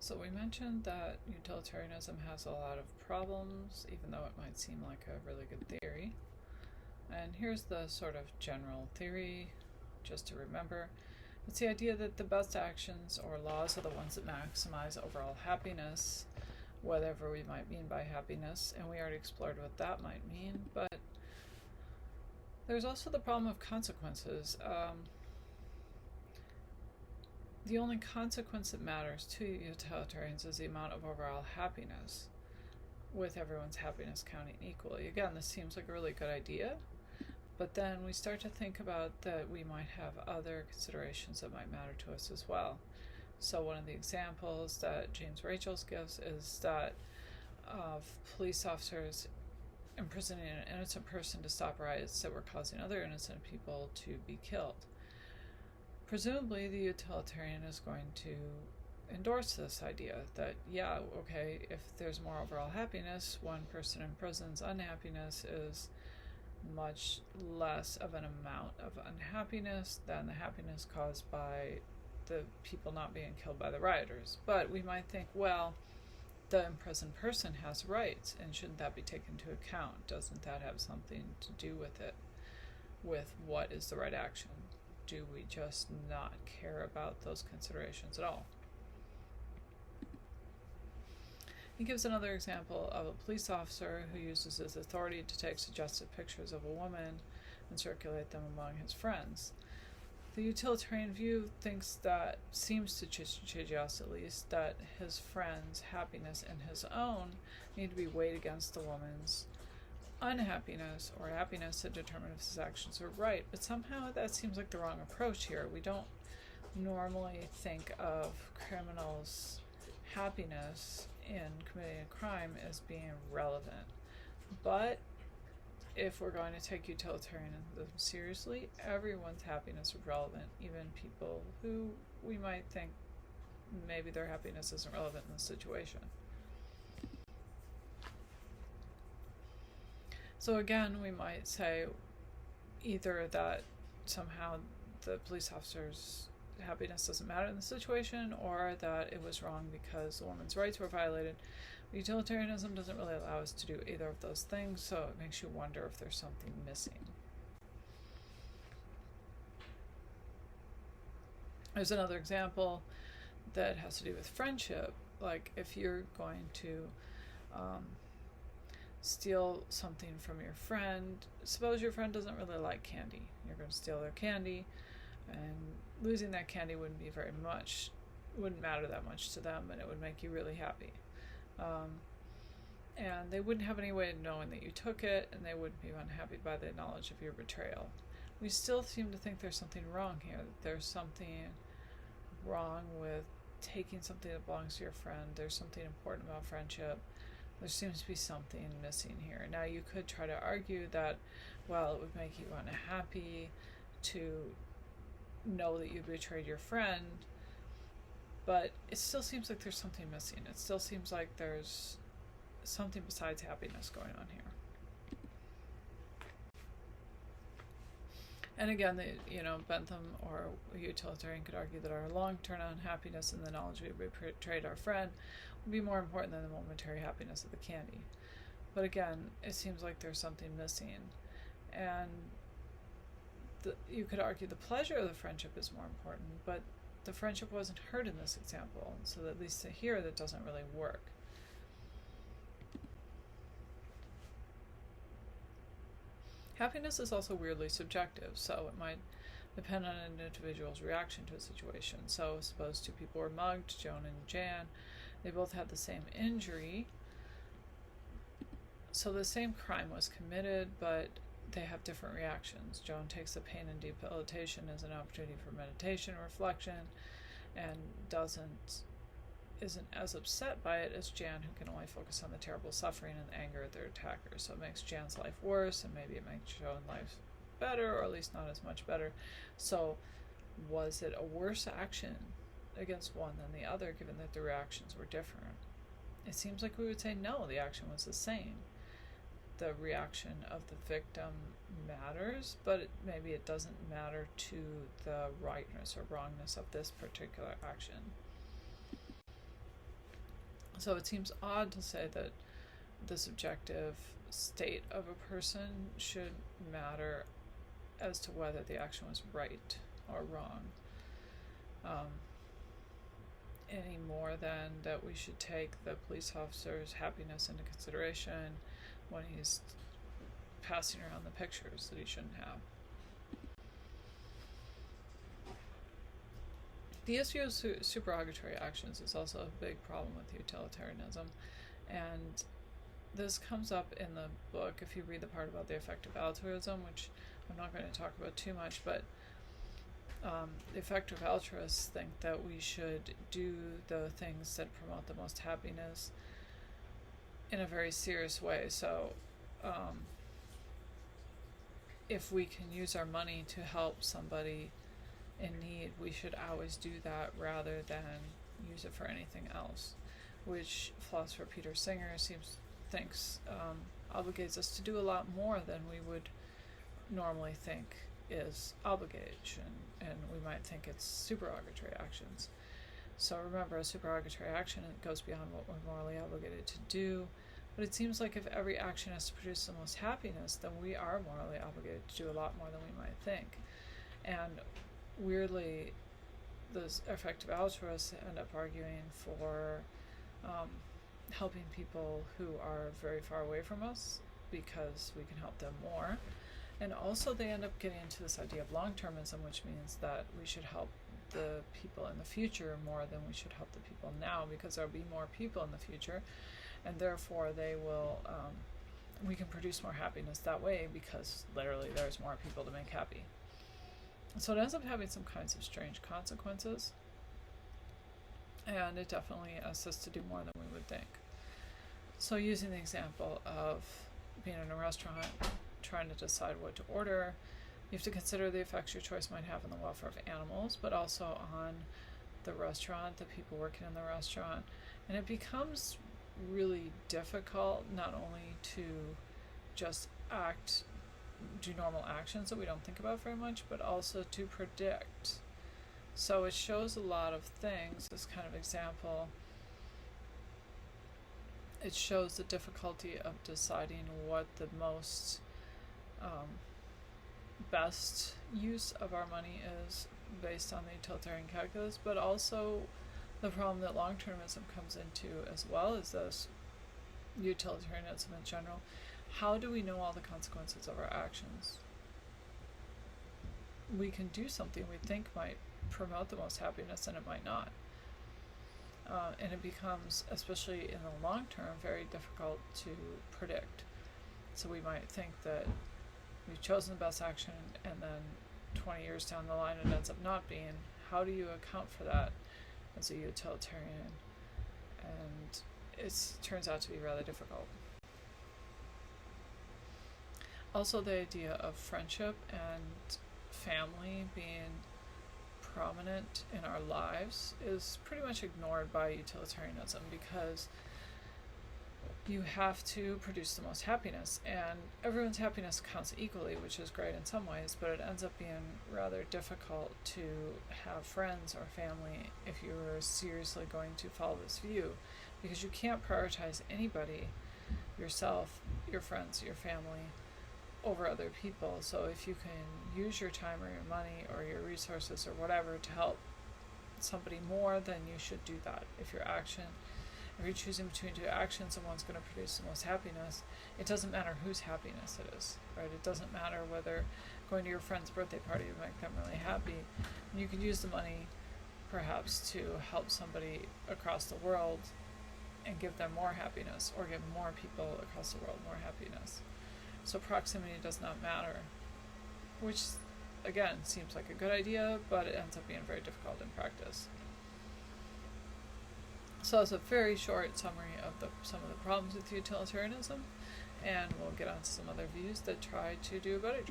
So we mentioned that utilitarianism has a lot of problems, even though it might seem like a really good theory. And here's the sort of general theory, just to remember. It's the idea that the best actions or laws are the ones that maximize overall happiness, whatever we might mean by happiness, and we already explored what that might mean, but there's also the problem of consequences. The only consequence that matters to utilitarians is the amount of overall happiness, with everyone's happiness counting equally. Again, this seems like a really good idea, but then we start to think about that we might have other considerations that might matter to us as well. So one of the examples that James Rachels gives is that of police officers imprisoning an innocent person to stop riots that were causing other innocent people to be killed. Presumably, the utilitarian is going to endorse this idea that, yeah, okay, if there's more overall happiness, one person in prison's unhappiness is much less of an amount of unhappiness than the happiness caused by the people not being killed by the rioters. But we might think, well, the imprisoned person has rights, and shouldn't that be taken into account? Doesn't that have something to do with it, with what is the right action? Do we just not care about those considerations at all? He gives another example of a police officer who uses his authority to take suggestive pictures of a woman and circulate them among his friends. The utilitarian view thinks that, seems to suggest at least, that his friend's happiness and his own need to be weighed against the woman's unhappiness or happiness to determine if his actions are right. But somehow that seems like the wrong approach here. We don't normally think of criminals' happiness in committing a crime as being relevant. But if we're going to take utilitarianism seriously, everyone's happiness is relevant, even people who we might think maybe their happiness isn't relevant in the situation. So again, we might say either that somehow the police officer's happiness doesn't matter in the situation, or that it was wrong because the woman's rights were violated. Utilitarianism doesn't really allow us to do either of those things, so it makes you wonder if there's something missing. There's another example that has to do with friendship. Like if you're going to steal something from your friend, suppose your friend doesn't really like candy. You're going to steal their candy, and losing that candy wouldn't matter that much to them, and it would make you really happy. And they wouldn't have any way of knowing that you took it, and they wouldn't be unhappy by the knowledge of your betrayal. We still seem to think there's something wrong here, that there's something wrong with taking something that belongs to your friend. There's something important about friendship. There seems to be something missing here. Now, you could try to argue that, well, it would make you unhappy to know that you betrayed your friend, but it still seems like there's something missing. It still seems like there's something besides happiness going on here. And again, Bentham or a utilitarian could argue that our long-term unhappiness and the knowledge we betrayed our friend would be more important than the momentary happiness of the candy. But again, it seems like there's something missing. And you could argue the pleasure of the friendship is more important, but the friendship wasn't hurt in this example, so at least here that doesn't really work. Happiness is also weirdly subjective, so it might depend on an individual's reaction to a situation. So suppose two people were mugged, Joan and Jan. They both had the same injury. So the same crime was committed, but they have different reactions. Joan takes the pain and debilitation as an opportunity for meditation and reflection, and isn't as upset by it as Jan, who can only focus on the terrible suffering and the anger of their attackers. So it makes Jan's life worse, and maybe it makes Joan's life better, or at least not as much better. So was it a worse action against one than the other, given that the reactions were different? It seems like we would say no, the action was the same. The reaction of the victim matters, but maybe it doesn't matter to the rightness or wrongness of this particular action. So it seems odd to say that the subjective state of a person should matter as to whether the action was right or wrong, any more than that we should take the police officer's happiness into consideration when he's passing around the pictures that he shouldn't have. The issue of supererogatory actions is also a big problem with utilitarianism, and this comes up in the book if you read the part about the effective altruism, which I'm not going to talk about too much, but the effective altruists think that we should do the things that promote the most happiness in a very serious way. So if we can use our money to help somebody in need, we should always do that rather than use it for anything else, which philosopher Peter Singer thinks obligates us to do a lot more than we would normally think is obligation, and we might think it's supererogatory actions. So remember, a supererogatory action, it goes beyond what we're morally obligated to do, but it seems like if every action has to produce the most happiness, then we are morally obligated to do a lot more than we might think. And weirdly, those effective altruists end up arguing for helping people who are very far away from us because we can help them more. And also they end up getting into this idea of long-termism, which means that we should help the people in the future more than we should help the people now, because there'll be more people in the future, and therefore they will we can produce more happiness that way because literally there's more people to make happy. So it ends up having some kinds of strange consequences, and it definitely asks us to do more than we would think. So using the example of being in a restaurant, trying to decide what to order, you have to consider the effects your choice might have on the welfare of animals, but also on the restaurant, the people working in the restaurant. And it becomes really difficult not only to just do normal actions that we don't think about very much, but also to predict. So it shows a lot of things. This kind of example, it shows the difficulty of deciding what the most best use of our money is based on the utilitarian calculus, but also the problem that long-termism comes into as well as this utilitarianism in general. How do we know all the consequences of our actions? We can do something we think might promote the most happiness and it might not. And it becomes, especially in the long term, very difficult to predict. So we might think that we've chosen the best action and then 20 years down the line it ends up not being. How do you account for that as a utilitarian? And it turns out to be rather difficult. Also, the idea of friendship and family being prominent in our lives is pretty much ignored by utilitarianism, because you have to produce the most happiness, and everyone's happiness counts equally, which is great in some ways, but it ends up being rather difficult to have friends or family if you're seriously going to follow this view, because you can't prioritize anybody, yourself, your friends, your family, over other people. So if you can use your time or your money or your resources or whatever to help somebody more, then you should do that. If you're choosing between two actions and one's going to produce the most happiness, it doesn't matter whose happiness it is, right? It doesn't matter whether going to your friend's birthday party would make them really happy. You could use the money perhaps to help somebody across the world and give them more happiness, or give more people across the world more happiness. So proximity does not matter, which again seems like a good idea, but it ends up being very difficult in practice. So that's a very short summary of some of the problems with utilitarianism, and we'll get on to some other views that try to do a better job.